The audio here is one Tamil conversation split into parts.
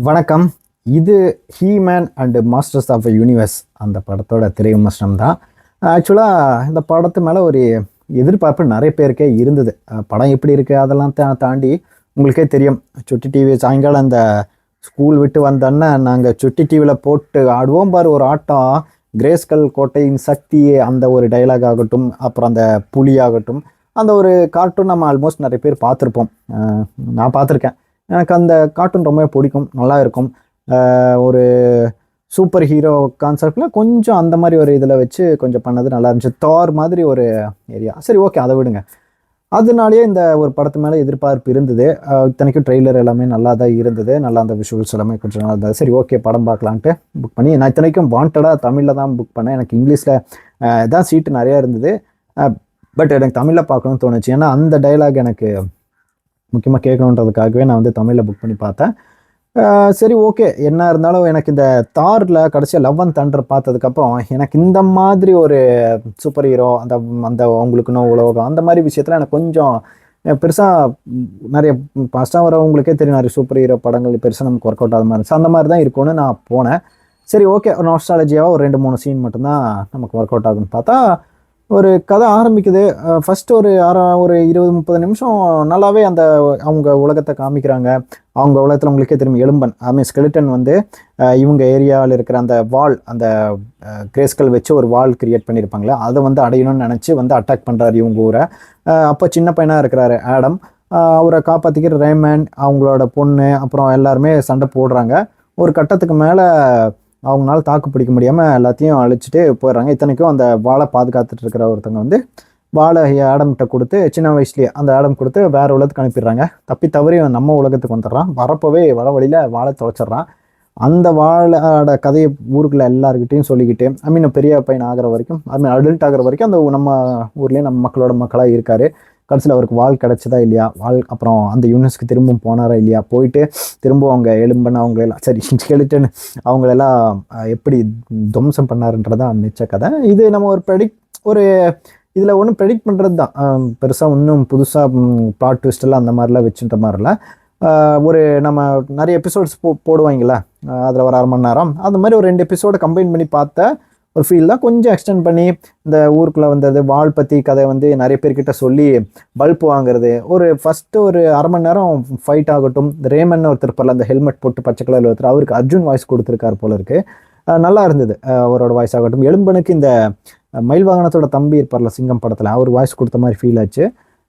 வணக்கம். இது He Man and masters of universe அந்த படத்தோட திரை விமர்சனம் தான். ஆக்சுவலாக இந்த படத்து மேலே ஒரு எதிர்பார்ப்பு நிறைய பேருக்கே இருந்தது. படம் எப்படி இருக்குது அதெல்லாம் தாண்டி உங்களுக்கே தெரியும். சுட்டி டிவி சாயங்காலம் அந்த ஸ்கூல் விட்டு வந்தோன்னே நாங்கள் சுட்டி டிவியில் போட்டு ஆடுவோம் பாரு ஒரு ஆட்டம். கிரேஸ்கல் கோட்டையின் சக்தி அந்த ஒரு டைலாக் ஆகட்டும், அப்புறம் அந்த புலி ஆகட்டும், அந்த ஒரு கார்ட்டூன் நம்ம ஆல்மோஸ்ட் நிறைய பேர் பார்த்துருப்போம். நான் பார்த்துருக்கேன். எனக்கு அந்த கார்ட்டூன் ரொம்ப பிடிக்கும், நல்லா இருக்கும். ஒரு சூப்பர் ஹீரோ கான்செப்டில் கொஞ்சம் அந்த மாதிரி ஒரு இதில் வச்சு கொஞ்சம் பண்ணது நல்லா இருந்துச்சு. தார் மாதிரி ஒரு ஏரியா. சரி, ஓகே, அதை விடுங்க. அதனாலேயே இந்த ஒரு படத்து மேலே எதிர்பார்ப்பு இருந்தது. இத்தனைக்கும் ட்ரெய்லர் எல்லாமே நல்லா தான் இருந்தது. நல்லா அந்த விஷுவல்ஸ் எல்லாமே கொஞ்சம் நல்லா இருந்தது. சரி, ஓகே, படம் பார்க்கலான்ட்டு புக் பண்ணி நான் இத்தனைக்கும் வாண்டடாக தமிழில் தான் புக் பண்ணேன். எனக்கு இங்கிலீஷில் தான் சீட்டு நிறையா இருந்தது. பட் எனக்கு தமிழில் பார்க்கணும்னு தோணுச்சு. ஏன்னா அந்த டைலாக் எனக்கு முக்கியமாக கேட்கணுன்றதுக்காகவே நான் வந்து தமிழில் புக் பண்ணி பார்த்தேன். சரி, ஓகே, என்ன இருந்தாலும் எனக்கு இந்த தாரில் கடைசியாக லவ் அண்ட் தண்டர் பார்த்ததுக்கப்புறம் எனக்கு இந்த மாதிரி ஒரு சூப்பர் ஹீரோ அந்த அந்த அவங்களுக்குன்னு உலகம் அந்த மாதிரி விஷயத்தில் எனக்கு கொஞ்சம் பெருசாக நிறைய ஃபஸ்ட்டாக வரவங்களுக்கே தெரியும், நிறைய சூப்பர் ஹீரோ படங்கள் பெருசாக நமக்கு ஒர்க் அவுட் ஆகாத மாதிரி இருந்துச்சு. அந்த மாதிரி தான் இருக்கும்னு நான் போனேன். சரி, ஓகே, ஒரு நாஸ்டாலஜியாக ஒரு 2-3 சீன் மட்டும்தான் நமக்கு ஒர்க் அவுட் ஆகுன்னு பார்த்தா ஒரு கதை ஆரம்பிக்குது. ஃபஸ்ட்டு ஒரு 20-30 நிமிஷம் நல்லாவே அந்த அவங்க உலகத்தை காமிக்கிறாங்க. அவங்க உலகத்தில் உங்களுக்கே தெரியும், எலும்பன் ஸ்கெலிட்டன் வந்து இவங்க ஏரியாவில் இருக்கிற அந்த வால், அந்த கிரேஸ்கல் வச்சு ஒரு வால் கிரியேட் பண்ணியிருப்பாங்களே, அதை வந்து அடையணும்னு நினச்சி வந்து அட்டாக் பண்ணுறாரு இவங்க ஊரை. அப்போ சின்ன பையனாக இருக்கிறாரு ஆடம். அவரை காப்பாற்றிக்கிற ரேமன், அவங்களோட பொண்ணு, அப்புறம் எல்லாருமே சண்டை போடுறாங்க. ஒரு கட்டத்துக்கு மேலே அவங்களால தாக்கு பிடிக்க முடியாமல் எல்லாத்தையும் அழிச்சிட்டு போயிடுறாங்க. இத்தனைக்கும் அந்த வாழை பாதுகாத்துட்டு இருக்கிற ஒருத்தவங்க வந்து வாழை ஆடம்கிட்ட கொடுத்து சின்ன வயசுலேயே அந்த ஆடம் கொடுத்து வேறு உலகத்துக்கு அனுப்பிடுறாங்க. தப்பி தவறி நம்ம உலகத்துக்கு வந்துடுறான். வர வழியில் வாழை தொலைச்சிட்றான். அந்த வாழோட கதையை ஊருக்குள்ள எல்லாருக்கிட்டையும் சொல்லிக்கிட்டு பெரிய பையன் ஆகிற வரைக்கும் அடல்ட் ஆகிற வரைக்கும் அந்த நம்ம ஊர்லேயே நம்ம மக்களோட மக்களாக இருக்கார். கடைசியில் அவருக்கு வால் கிடச்சதா இல்லையா, அப்புறம் அந்த யூனிவர்ஸ்க்கு திரும்பவும் போனாரா இல்லையா, போயிட்டு திரும்ப அவங்க எலும்பன் அவங்களெல்லாம் ஸ்கெலிட்டன் அவங்களெல்லாம் எப்படி துவம்சம் பண்ணாருன்றதான் மிச்ச கதை. இது நம்ம ஒரு இதில் ஒன்றும் ப்ரெடிக்ட் பண்ணுறது தான். பெருசாக இன்னும் புதுசாக பிளாட் ட்விஸ்டெல்லாம் அந்த மாதிரிலாம் வச்சுன்ற மாதிரில ஒரு நம்ம நிறைய எபிசோட்ஸ் போடுவாங்களே, அதில் ஒரு 1/2 மணி நேரம் அந்த மாதிரி ஒரு 2 எபிசோடை கம்பைன் பண்ணி பார்த்த ஒரு ஃபீல் தான். கொஞ்சம் எக்ஸ்டெண்ட் பண்ணி இந்த ஊருக்குள்ளே வந்தது வால் பற்றி கதை வந்து நிறைய பேர்கிட்ட சொல்லி பல்ப் வாங்குறது. ஃபஸ்ட்டு ஒரு 1/2 மணி நேரம் ஃபைட் ஆகட்டும். ரேமன் ஒருத்தர் பரல அந்த ஹெல்மெட் போட்டு பச்சை கலரில் ஒருத்தர், அவருக்கு அர்ஜுன் வாய்ஸ் கொடுத்துருக்காரு போல இருக்கு. நல்லா இருந்தது அவரோட வாய்ஸ் ஆகட்டும். எலும்பனுக்கு இந்த மயில் வாகனத்தோட தம்பி இருப்பார்ல சிங்கம் படத்தில், அவர் வாய்ஸ் கொடுத்த மாதிரி ஃபீல் ஆச்சு.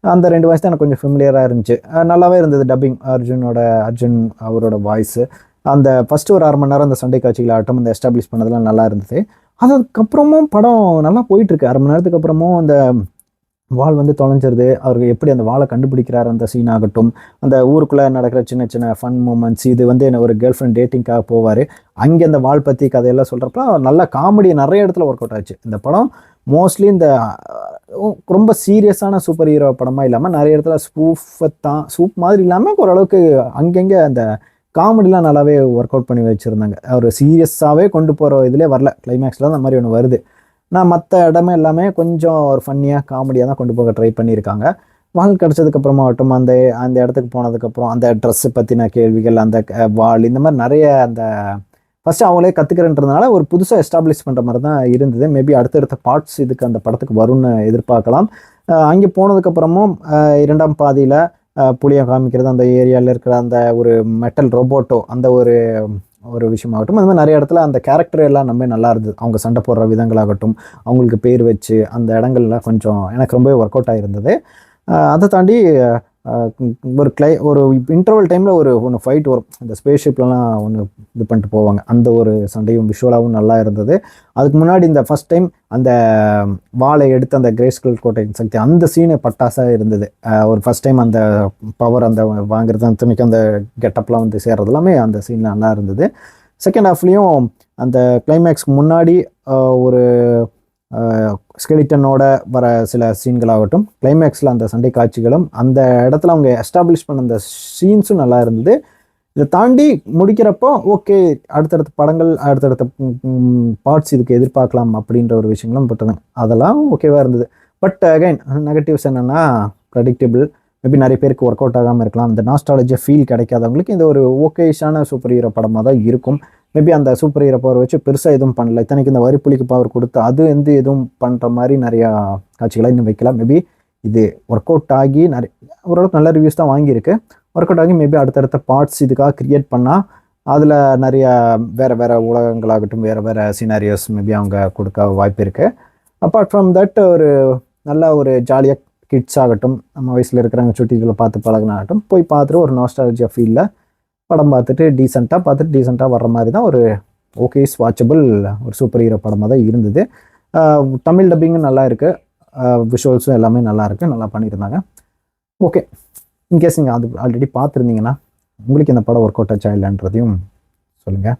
அந்த 2 வாய்ஸ் தான் எனக்கு கொஞ்சம் ஃபெமிலியராக இருந்துச்சு. நல்லாவே இருந்தது டப்பிங். அர்ஜுன் அவரோட வாய்ஸு அந்த ஃபஸ்ட்டு ஒரு 1/2 மணி நேரம் அந்த சண்டை காட்சிகள் ஆகட்டும், அந்த எஸ்டாப்ளிஷ் பண்ணதெல்லாம் நல்லா இருந்தது. அதுக்கப்புறமும் படம் நல்லா போயிட்டுருக்கு. 1/2 மணி நேரத்துக்கு அப்புறமும் அந்த வால் வந்து தொலைஞ்சிருது. அவருக்கு எப்படி அந்த வாழை கண்டுபிடிக்கிறார் அந்த சீன் ஆகட்டும், அந்த ஊருக்குள்ளே நடக்கிற சின்ன சின்ன ஃபன் மூமெண்ட்ஸ். இது வந்து ஒரு கேர்ள் ஃப்ரெண்ட் டேட்டிங்காக போவார். அங்கே அந்த வால் பற்றி கதையெல்லாம் சொல்கிறப்ப நல்ல காமெடி நிறைய இடத்துல ஒர்க் அவுட் ஆச்சு. இந்த படம் மோஸ்ட்லி இந்த ரொம்ப சீரியஸான சூப்பர் ஹீரோ படமாக இல்லாமல் நிறைய இடத்துல சூப் மாதிரி இல்லாமல் ஓரளவுக்கு அங்கங்கே அந்த காமெடிலாம் நல்லாவே ஒர்க் அவுட் பண்ணி வச்சுருந்தாங்க. ஒரு சீரியஸாகவே கொண்டு போகிற இதிலே வரல. கிளைமேக்ஸில் அந்த மாதிரி ஒன்று வருது. நான் மற்ற இடமே எல்லாமே கொஞ்சம் ஒரு ஃபன்னியாக காமெடியாக தான் கொண்டு போக ட்ரை பண்ணியிருக்காங்க. வால் கிடச்சதுக்கப்புறமா ஆகட்டும், அந்த அந்த இடத்துக்கு போனதுக்கப்புறம் அந்த ட்ரெஸ்ஸு பற்றின கேள்விகள், அந்த வால், இந்த மாதிரி நிறைய அந்த ஃபஸ்ட்டு அவங்களே கற்றுக்கிறன்றதுனால ஒரு புதுசாக எஸ்டாப்ளிஷ் பண்ணுற மாதிரி தான் இருந்தது. மேபி அடுத்தடுத்த பார்ட்ஸ் இதுக்கு அந்த படத்துக்கு வரும்னு எதிர்பார்க்கலாம். அங்கே போனதுக்கப்புறமும் 2ஆம் பாதியில் புளியை காமிக்கிறது, அந்த ஏரியாவில் இருக்கிற அந்த ஒரு மெட்டல் ரோபோட்டோ அந்த ஒரு விஷயமாகட்டும், அது மாதிரி நிறைய இடத்துல அந்த கேரக்டர் எல்லாம் நம்ம நல்லா இருந்தது. அவங்க சண்டை போடுற விதங்களாகட்டும், அவங்களுக்கு பேர் வச்சு அந்த இடங்கள்லாம் கொஞ்சம் எனக்கு ரொம்பவே ஒர்க் அவுட் ஆகிருந்தது. அதை தாண்டி ஒரு இன்டர்வல் டைமில் ஒன்று ஃபைட் வரும். அந்த ஸ்பேஸ் ஷிப்லலாம் ஒன்று இது பண்ணிட்டு போவாங்க. அந்த ஒரு சண்டையும் விஷுவலாகவும் நல்லா இருந்தது. அதுக்கு முன்னாடி இந்த ஃபஸ்ட் டைம் அந்த வாளை எடுத்து அந்த கிரேஸ்கல் கோட்டையின் சக்தி அந்த சீனு பட்டாசாக இருந்தது. ஒரு ஃபஸ்ட் டைம் அந்த பவர் அந்த வாங்குறது அத்தனைக்கும் அந்த கெட்டப்லாம் வந்து சேர்றது எல்லாமே அந்த சீனில் நல்லா இருந்தது. செகண்ட் ஹாஃப்லேயும் அந்த கிளைமேக்ஸ்க்கு முன்னாடி ஒரு ஸ்கெலிட்டனோட வர சில சீன்களாகட்டும், கிளைமேக்ஸில் அந்த சண்டை காட்சிகளும் அந்த இடத்துல அவங்க எஸ்டாப்ளிஷ் பண்ண அந்த சீன்ஸும் நல்லா இருந்தது. இதை தாண்டி முடிக்கிறப்போ ஓகே, அடுத்தடுத்த படங்கள் அடுத்தடுத்த பார்ட்ஸ் இதுக்கு எதிர்பார்க்கலாம் அப்படின்ற ஒரு விஷயங்களும் பட்டுதாங்க. அதெல்லாம் ஓகேவாக இருந்தது. பட் அகைன் நெகட்டிவ்ஸ் என்னென்னா ப்ரெடிக்டபிள். மேபி நிறைய பேருக்கு ஒர்க் அவுட் ஆகாமல் இருக்கலாம். இந்த நாஸ்டாலஜியா ஃபீல் கிடைக்காதவங்களுக்கு இந்த ஒரு ஓகேஷான சூப்பர் ஹீரோ படமாக தான் இருக்கும். மேபி அந்த சூப்பர் ஹீரோ பவர் வச்சு பெருசாக எதுவும் பண்ணல. இத்தனைக்கு இந்த வரிப்புலிக்கு பவர் கொடுத்து அது எதுவும் பண்ணுற மாதிரி நிறையா காட்சிகளை இன்னும் வைக்கலாம். மேபி இது ஒர்க் அவுட் ஆகி ஓரளவுக்கு நல்ல ரிவ்யூஸ் தான் வாங்கியிருக்கு. ஒர்க் அவுட் ஆகி மேபி அடுத்தடுத்த பார்ட்ஸ் இதுக்காக கிரியேட் பண்ணால் அதில் நிறைய வேறு உலகங்களாகட்டும், வேறு சினாரியோஸ் மேபி அவங்க கொடுக்க வாய்ப்பு இருக்குது. அப்பார்ட் ஃப்ரம் தட் ஒரு நல்ல ஒரு ஜாலியாக கிட்ஸ் ஆகட்டும், நம்ம வயசில் இருக்கிறவங்க சுட்டிகளை பார்த்து பழகினாகட்டும், போய் பார்த்துட்டு ஒரு நாஸ்டாலஜியா ஃபீலில் படம் பார்த்துட்டு டீசெண்டாக வர்ற மாதிரி தான் ஒரு ஓகேஸ் வாட்சபிள் ஒரு சூப்பர் ஹீரோ படமாக தான் இருந்தது. தமிழ் டப்பிங்கும் நல்லா இருக்குது, விஷுவல்ஸும் எல்லாமே நல்லா இருக்குது, நல்லா பண்ணியிருந்தாங்க. ஓகே, இன்கேஸ் நீங்கள் அது ஆல்ரெடி பார்த்துருந்தீங்கன்னா உங்களுக்கு இந்த படம் ஒர்க் அவுட் ஆச்சா இல்லைன்றதையும் சொல்லுங்கள்.